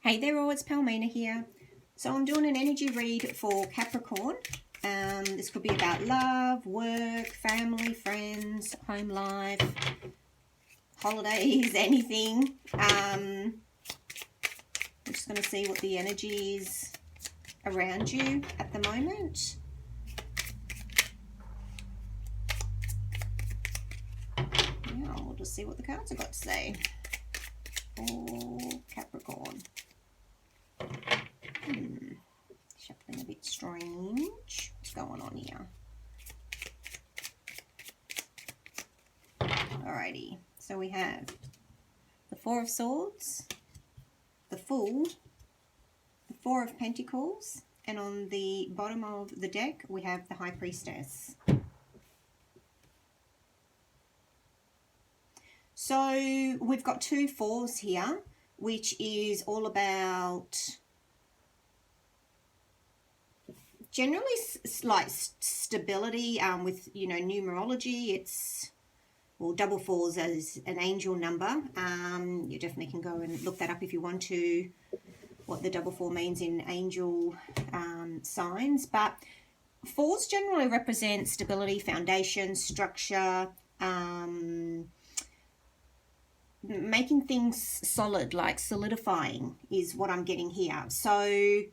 Hey there all, it's Palmina here. So I'm doing an energy read for Capricorn. This could be about love, work, family, friends, home life, holidays, anything. I'm just going to see what the energy is around you at the moment. Yeah, we'll just see what the cards have got to say for Capricorn. Shuffling a bit strange. What's going on here? Alrighty, so we have the Four of Swords, the Fool, the Four of Pentacles, and on the bottom of the deck we have the High Priestess. So we've got two fours here, which is all about generally like stability with, you know, numerology. It's, well, double fours as an angel number. You definitely can go and look that up if you want to, what the double four means in angel signs. But fours generally represent stability, foundation, structure, making things solid, like solidifying is what I'm getting here. So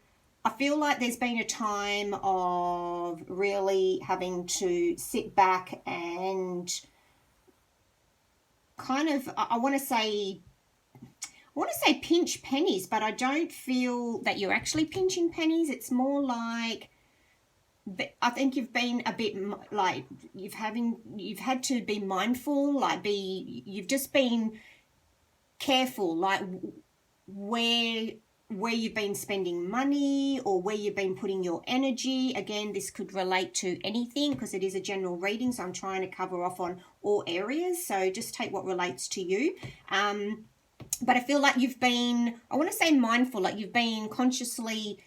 I feel like there's been a time of really having to sit back and kind of, I want to say pinch pennies, but I don't feel that you're actually pinching pennies. It's more like, I think you've been a bit like, you've had to be mindful, like you've just been careful, like where you've been spending money or where you've been putting your energy. Again, this could relate to anything because it is a general reading, so I'm trying to cover off on all areas, so just take what relates to you. But I feel like you've been, I want to say mindful, like you've been consciously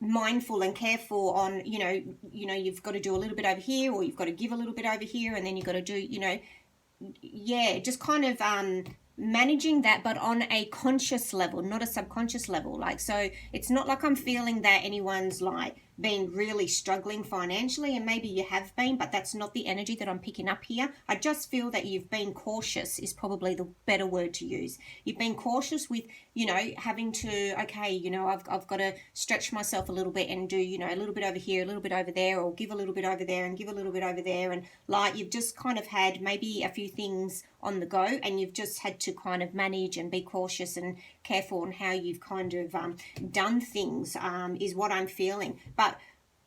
mindful and careful on, you know, you've got to do a little bit over here, or you've got to give a little bit over here, and then you've got to do, you know, yeah, just kind of managing that, but on a conscious level, not a subconscious level. Like, so it's not like I'm feeling that anyone's like been really struggling financially, and maybe you have been, but that's not the energy that I'm picking up here. I just feel that you've been cautious is probably the better word to use. You've been cautious with, you know, having to, okay, you know, I've got to stretch myself a little bit and do, you know, a little bit over here, a little bit over there, or give a little bit over there and give a little bit over there. And like, you've just kind of had maybe a few things on the go, and you've just had to kind of manage and be cautious and careful on how you've kind of done things, is what I'm feeling. But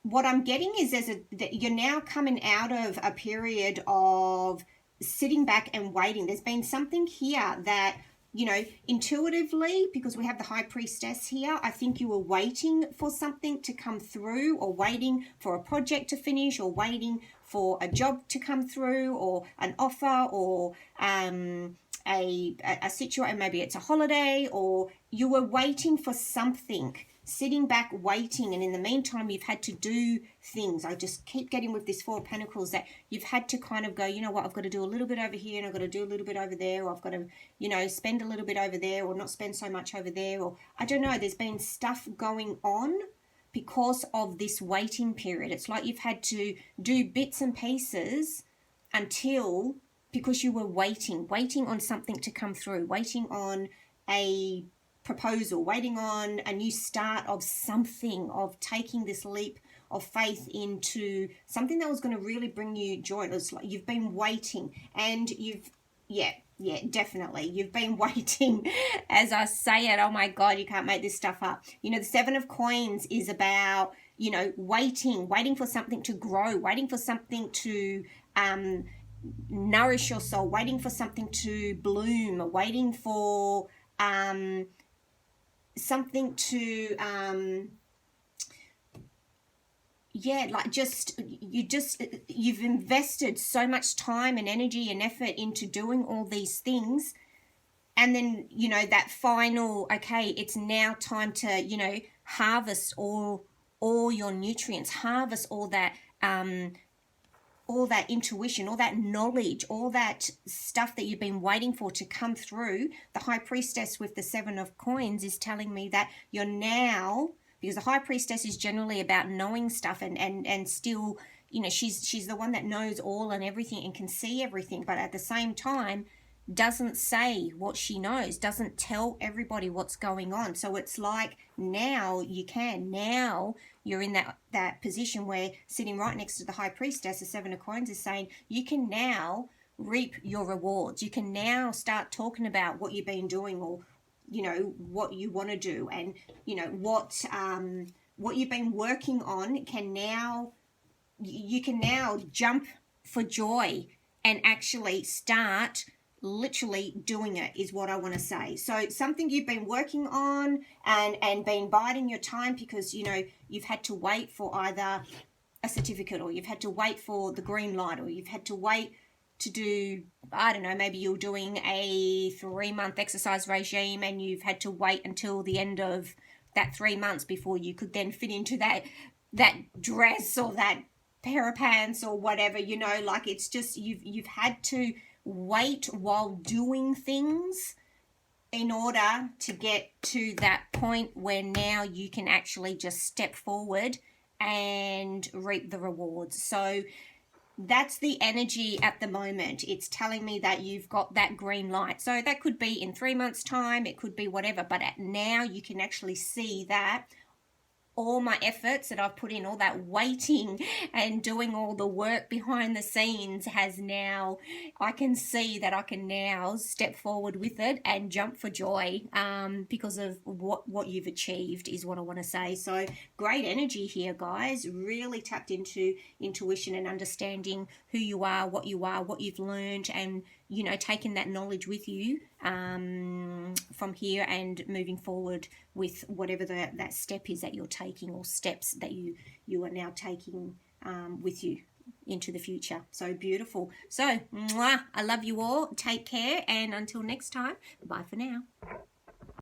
what I'm getting is that you're now coming out of a period of sitting back and waiting. There's been something here that, you know, intuitively, because we have the High Priestess here, I think you were waiting for something to come through, or waiting for a project to finish, or waiting for a job to come through, or an offer, or a situation, maybe it's a holiday, or you were waiting for something, sitting back waiting, and in the meantime you've had to do things. I just keep getting with this Four of Pentacles that you've had to kind of go, you know what, I've got to do a little bit over here, and I've got to do a little bit over there, or I've got to, you know, spend a little bit over there, or not spend so much over there, or I don't know, there's been stuff going on because of this waiting period. It's like you've had to do bits and pieces until, because you were waiting on something to come through, waiting on a proposal, waiting on a new start of something, of taking this leap of faith into something that was going to really bring you joy. It was like you've been waiting, and you've, yeah, definitely, you've been waiting. As I say it, oh my God, you can't make this stuff up. You know, the Seven of Coins is about, you know, waiting for something to grow, waiting for something to nourish your soul, waiting for something to bloom, waiting for something to yeah, like you've invested so much time and energy and effort into doing all these things, and then, you know, that final, okay, it's now time to, you know, harvest all your nutrients, harvest all that intuition, all that knowledge, all that stuff that you've been waiting for to come through. The High Priestess with the Seven of Coins is telling me that you're now, because the High Priestess is generally about knowing stuff and still, you know, she's the one that knows all and everything and can see everything, but at the same time doesn't say what she knows, doesn't tell everybody what's going on. So it's like now you're in that position where sitting right next to the High Priestess, the Seven of Coins is saying you can now reap your rewards. You can now start talking about what you've been doing, or you know what you want to do, and you know what you've been working on can now, you can now jump for joy and actually start literally doing it, is what I want to say. So something you've been working on and been biding your time because, you know, you've had to wait for either a certificate, or you've had to wait for the green light, or you've had to wait to do, I don't know, maybe you're doing a 3-month exercise regime and you've had to wait until the end of that 3 months before you could then fit into that dress or that pair of pants or whatever, you know, like it's just you've had to wait while doing things in order to get to that point where now you can actually just step forward and reap the rewards. So that's the energy at the moment. It's telling me that you've got that green light. So that could be in 3 months time, it could be whatever, but now you can actually see that all my efforts that I've put in, all that waiting and doing all the work behind the scenes has now, I can see that I can now step forward with it and jump for joy because of what you've achieved, is what I want to say. So great energy here, guys. Really tapped into intuition and understanding who you are, what you've learned, and you know, taking that knowledge with you from here and moving forward with whatever that step is that you're taking, or steps that you are now taking with you into the future. So beautiful. So, mwah, I love you all. Take care, and until next time, bye for now.